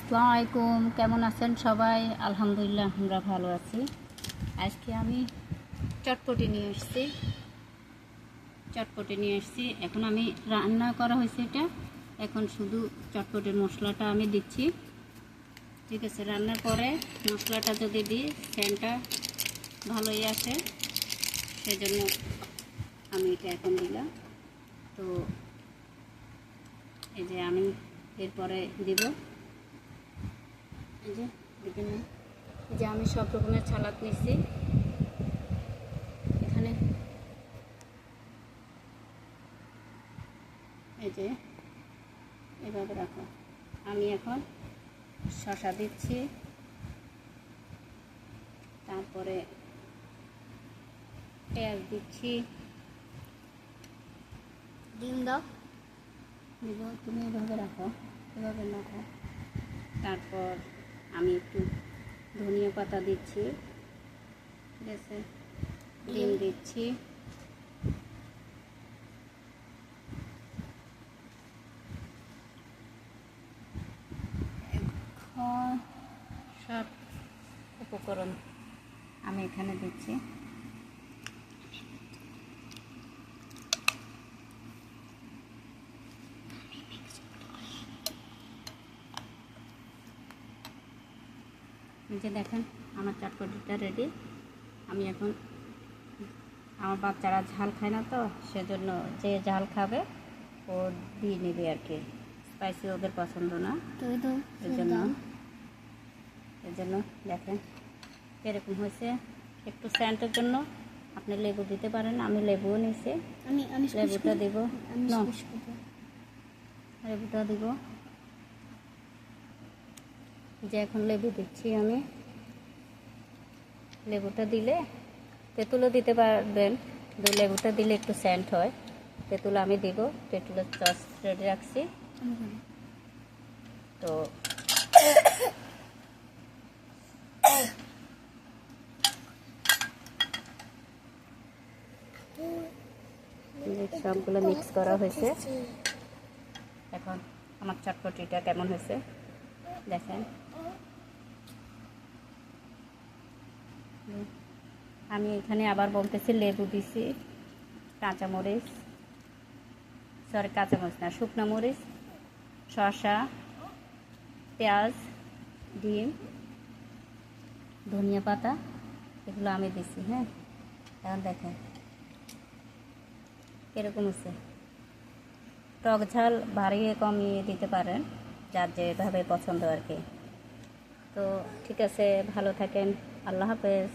আসসালামু আলাইকুম, কেমন আছেন সবাই? আলহামদুলিল্লাহ আমরা ভালো আছি। আজকে আমি চটপটি নিয়ে এসেছি। এখন আমি রান্না করা হয়েছে এটা, এখন শুধু চটপটির মশলাটা আমি দিচ্ছি। ঠিক আছে, রান্নার পরে মশলাটা যদি দিই সেন্টটা ভালোই আসে, সেজন্য আমি এটা এখন দিলাম। তো এই যে আমি এরপরে দিব, এই যে দেখেন, এই যে আমি সব রকমের সালাদ নিচ্ছি এখানে। এই যে এভাবে রাখো। আমি এখন শসা দিচ্ছি, তারপরে পেঁয়াজ দিচ্ছি। ডিম দাও, দিব, তুমি এভাবে রাখো, এভাবে রাখো। তারপর আমি একটু ধনিয়া পাতা দিচ্ছি, ঠিক আছে, ডিম দিচ্ছি, এখন সব উপকরণ আমি এখানে দিচ্ছি। এই যে দেখেন আমার চটপটিটা রেডি। আমি এখন, আমার বাচ্চারা ঝাল খায় না, তো সেজন্য যে ঝাল খাবে ও দিয়ে নেবে আর কি। স্পাইসি ওদের পছন্দ না, এর জন্য দেখেন এরকম হয়েছে। একটু স্যান্টের জন্য আপনি লেবু দিতে পারেন, আমি লেবুও নিয়েছি। লেবুটা দিব, লেবুটা দিব, যে এখন লেবু দিচ্ছি আমি। লেবুটা দিলে, তেঁতুলও দিতে পারবেন, কিন্তু লেবুটা দিলে একটু স্যান্ট হয়। তেঁতুল আমি দিব, তেঁতুলের সস রেডি রাখছি। তো সবগুলো মিক্স করা হয়েছে। এখন আমার চটপটিটা কেমন হয়েছে দেখেন। আমি এখানে আবার বলতেছি লেবু দিছি, কাঁচামরিচ, কাঁচামরিচ না, শুকনো মরিচ, শসা, পেঁয়াজ, ডিম, ধনিয়া পাতা, এগুলো আমি দিছি। হ্যাঁ, এখন দেখেন কীরকম হচ্ছে। টক ঝাল বাড়িয়ে কমিয়ে দিতে পারেন, যার যেভাবে পছন্দ আর কি। তো ঠিক আছে, ভালো থাকেন, আল্লাহ হাফেজ।